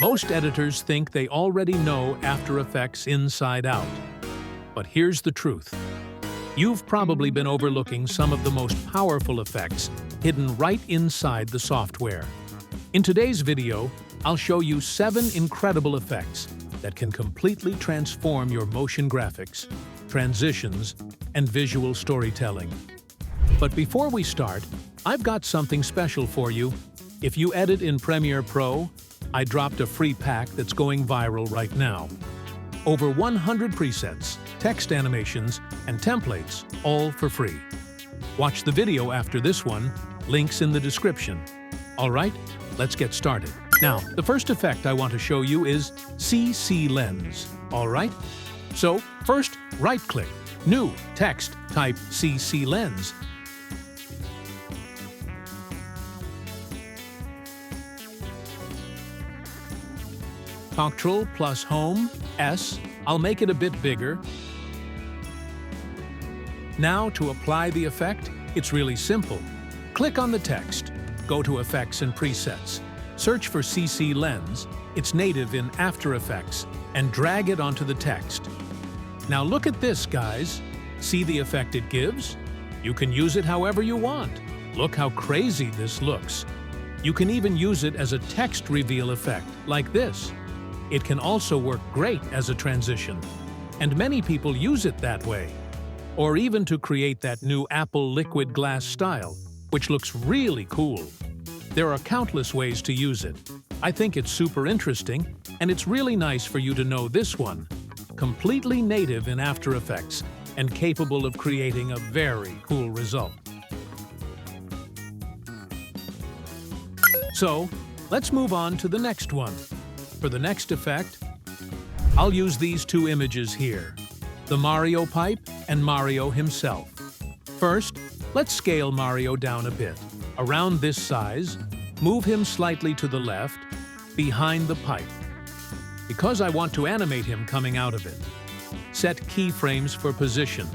Most editors think they already know After Effects inside out. But here's the truth. You've probably been overlooking some of the most powerful effects hidden right inside the software. In today's video, I'll show you 7 incredible effects that can completely transform your motion graphics, transitions, and visual storytelling. But before we start, I've got something special for you. If you edit in Premiere Pro, I dropped a free pack that's going viral right now. Over 100 presets, text animations, and templates, all for free. Watch the video after this one, links in the description. All right, let's get started. Now, the first effect I want to show you is CC Lens, all right? So, first, right-click, New, Text, type CC Lens. Ctrl plus Home, S, I'll make it a bit bigger. Now, to apply the effect, it's really simple. Click on the text, go to Effects and Presets, search for CC Lens, it's native in After Effects, and drag it onto the text. Now look at this, guys. See the effect it gives? You can use it however you want. Look how crazy this looks. You can even use it as a text reveal effect, like this. It can also work great as a transition, and many people use it that way. Or even to create that new Apple liquid glass style, which looks really cool. There are countless ways to use it. I think it's super interesting, and it's really nice for you to know this one. Completely native in After Effects, and capable of creating a very cool result. So, let's move on to the next one. For the next effect, I'll use these 2 images here, the Mario pipe and Mario himself. First, let's scale Mario down a bit. Around this size, move him slightly to the left, behind the pipe. Because I want to animate him coming out of it. Set keyframes for position.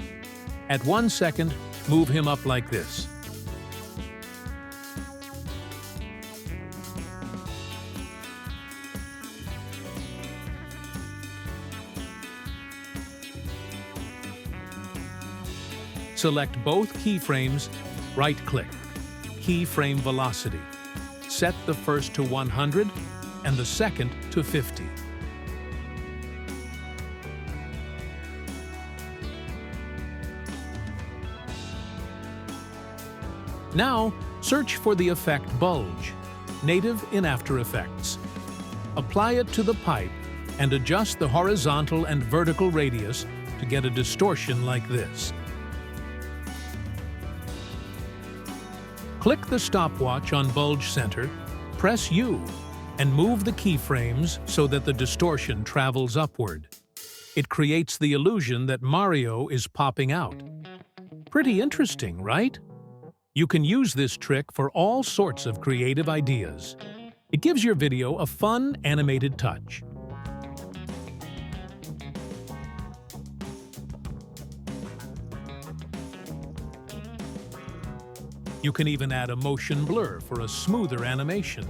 At 1 second, move him up like this. Select both keyframes, right-click, keyframe velocity. Set the first to 100 and the second to 50. Now, search for the effect Bulge, native in After Effects. Apply it to the pipe and adjust the horizontal and vertical radius to get a distortion like this. Click the stopwatch on Bulge Center, press U, and move the keyframes so that the distortion travels upward. It creates the illusion that Mario is popping out. Pretty interesting, right? You can use this trick for all sorts of creative ideas. It gives your video a fun, animated touch. You can even add a motion blur for a smoother animation.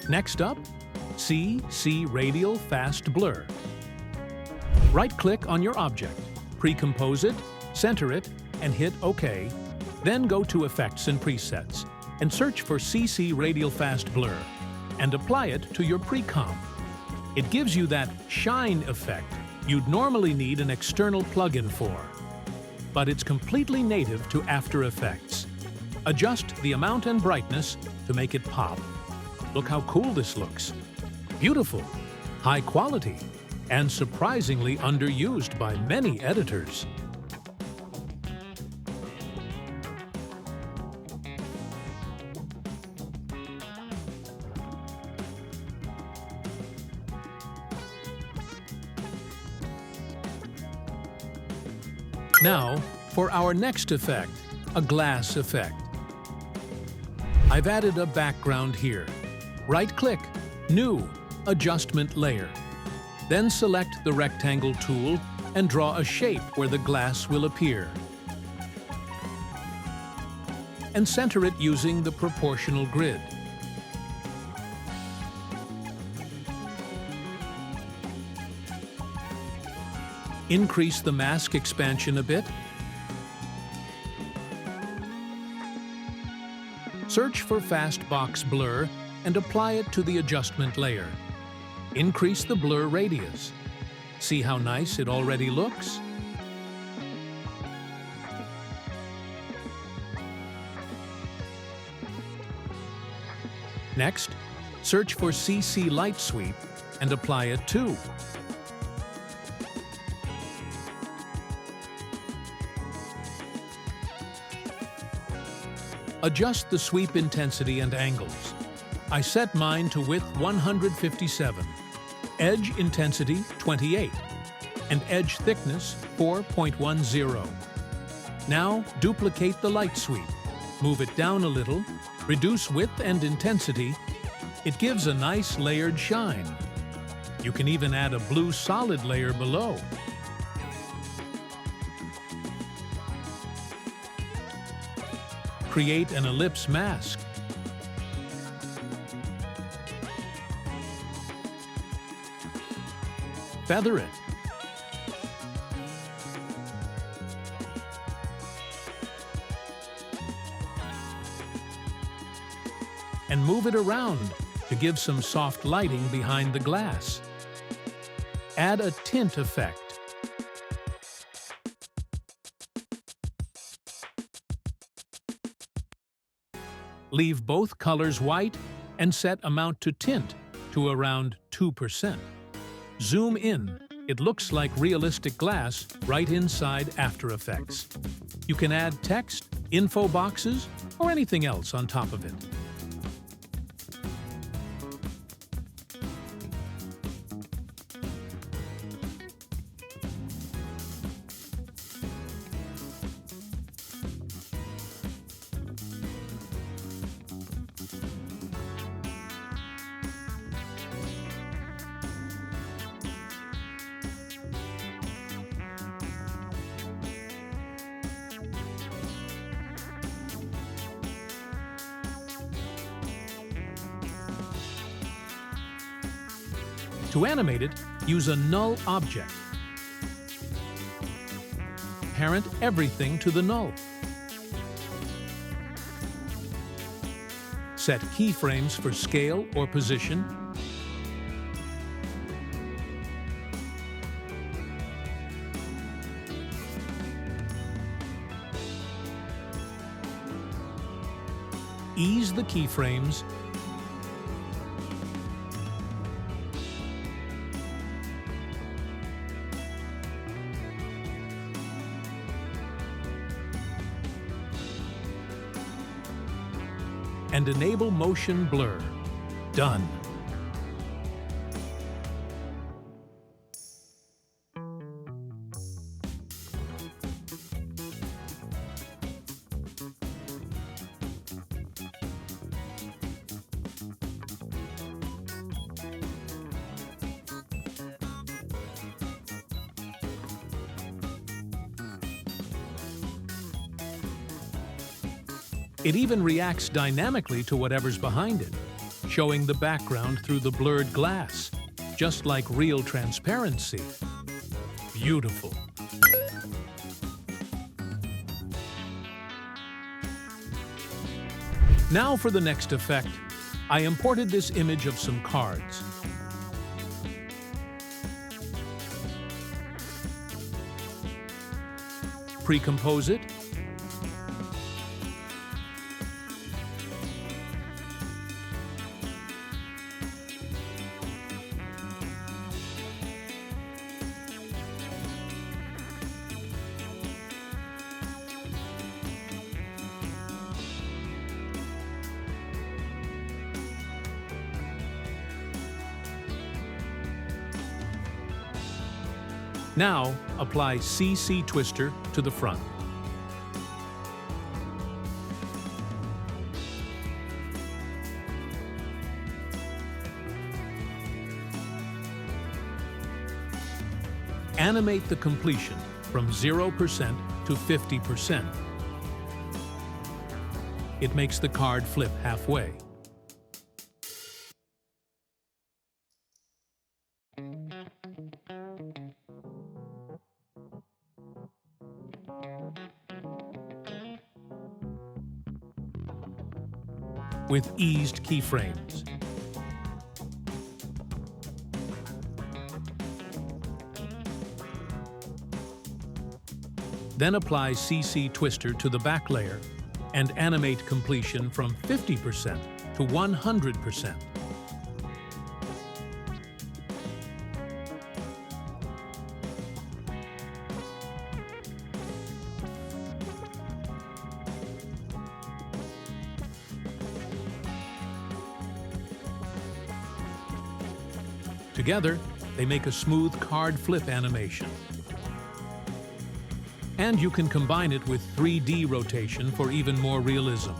Next up, see Radial Fast Blur. Right-click on your object, pre-compose it, center it, and hit OK. Then go to Effects and Presets, and search for CC Radial Fast Blur, and apply it to your pre-comp. It gives you that shine effect you'd normally need an external plugin for. But it's completely native to After Effects. Adjust the amount and brightness to make it pop. Look how cool this looks. Beautiful, high quality, and surprisingly underused by many editors. Now, for our next effect, a glass effect. I've added a background here. Right-click, New, Adjustment Layer. Then select the rectangle tool and draw a shape where the glass will appear. and center it using the proportional grid. Increase the mask expansion a bit. Search for Fast Box Blur and apply it to the adjustment layer. Increase the blur radius. See how nice it already looks? Next, search for CC Light Sweep and apply it too. Adjust the sweep intensity and angles. I set mine to width 157, edge intensity 28, and edge thickness 4.10. Now duplicate the light sweep. Move it down a little, reduce width and intensity. It gives a nice layered shine. You can even add a blue solid layer below. Create an ellipse mask. Feather it. And move it around to give some soft lighting behind the glass. Add a tint effect. Leave both colors white and set amount to tint to around 2%. Zoom in. It looks like realistic glass right inside After Effects. You can add text, info boxes, or anything else on top of it. To animate it, use a null object. Parent everything to the null. Set keyframes for scale or position. Ease the keyframes. And enable motion blur. Done. It even reacts dynamically to whatever's behind it, showing the background through the blurred glass, just like real transparency. Beautiful. Now for the next effect. I imported this image of some cards. Pre-compose it. Now, apply CC Twister to the front. Animate the completion from 0% to 50%. It makes the card flip halfway. With eased keyframes. Then apply CC Twister to the back layer and animate completion from 50% to 100%. Together, they make a smooth card flip animation. And you can combine it with 3D rotation for even more realism.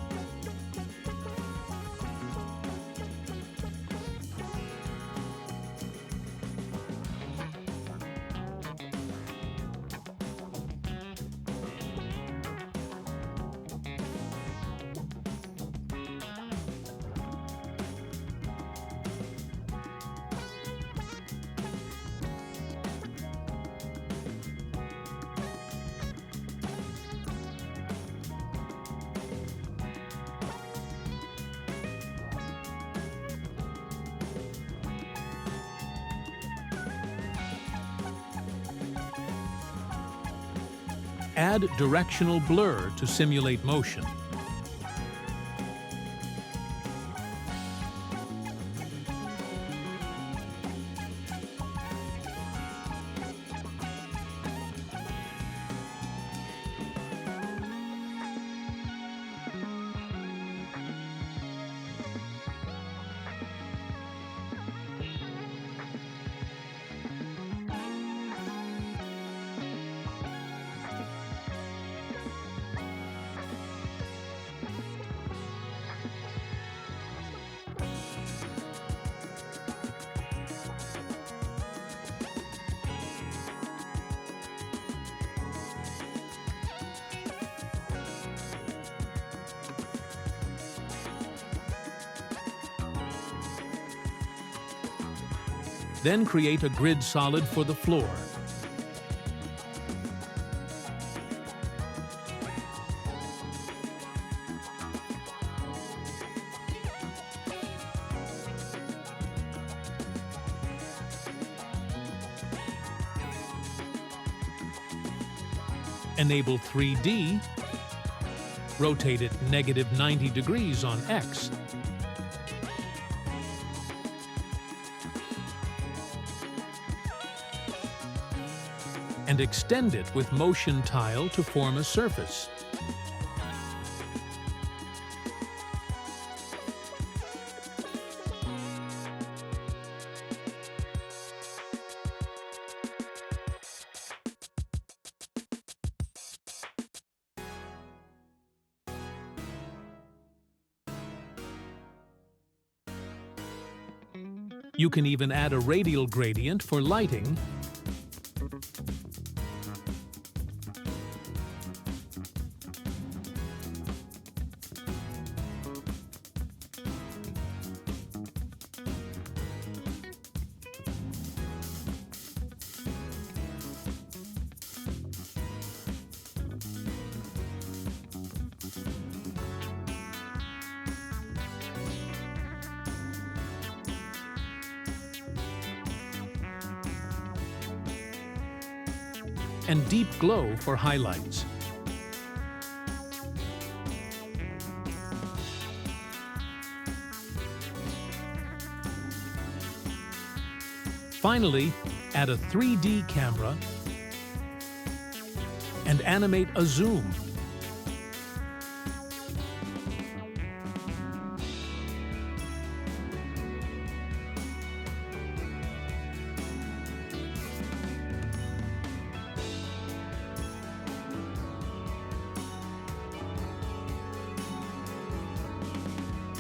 Add directional blur to simulate motion. Then create a grid solid for the floor. Enable 3D, rotate it -90 degrees on X. And extend it with motion tile to form a surface. You can even add a radial gradient for lighting and deep glow for highlights. Finally, add a 3D camera and animate a zoom.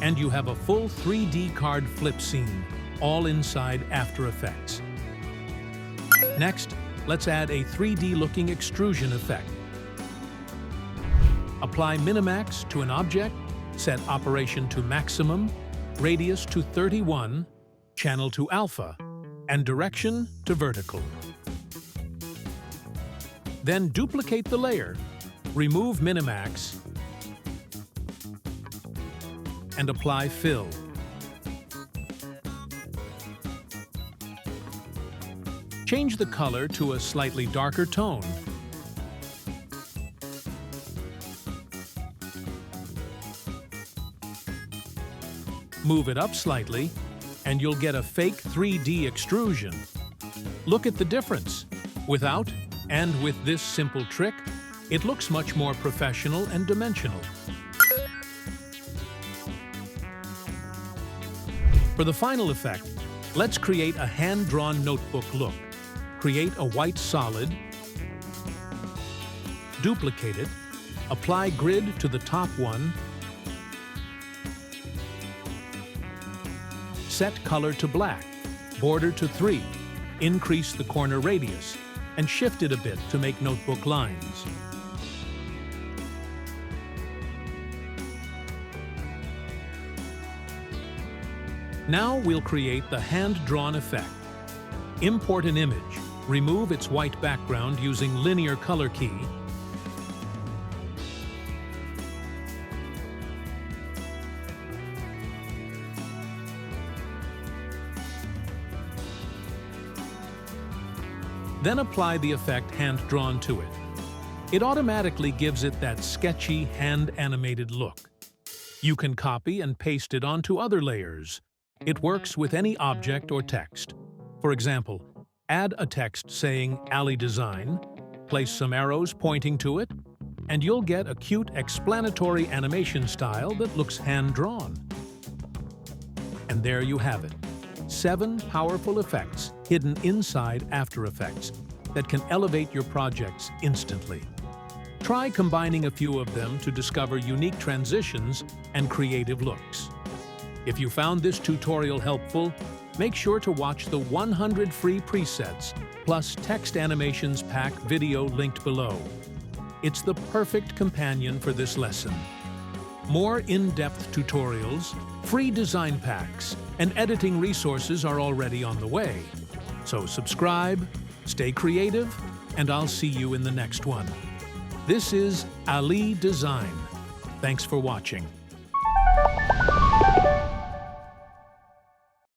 And you have a full 3D card flip scene, all inside After Effects. Next, let's add a 3D-looking extrusion effect. Apply Minimax to an object Set operation to maximum, radius to 31, channel to alpha, and direction to vertical. Then duplicate the layer, remove Minimax, and apply fill. Change the color to a slightly darker tone. Move it up slightly, and you'll get a fake 3D extrusion. Look at the difference. Without and with this simple trick, it looks much more professional and dimensional. For the final effect, let's create a hand-drawn notebook look. Create a white solid, duplicate it, apply grid to the top one, set color to black, border to 3, increase the corner radius, and shift it a bit to make notebook lines. Now we'll create the hand-drawn effect. Import an image, remove its white background using linear color key, then apply the effect hand-drawn to it. It automatically gives it that sketchy, hand-animated look. You can copy and paste it onto other layers. It works with any object or text. For example, add a text saying Alley Design, place some arrows pointing to it, and you'll get a cute explanatory animation style that looks hand-drawn. And there you have it. 7 powerful effects hidden inside After Effects that can elevate your projects instantly. Try combining a few of them to discover unique transitions and creative looks. If you found this tutorial helpful, make sure to watch the 100 free presets plus text animations pack video linked below. It's the perfect companion for this lesson. More in-depth tutorials, free design packs, and editing resources are already on the way. So subscribe, stay creative, and I'll see you in the next one. This is Ali Design. Thanks for watching.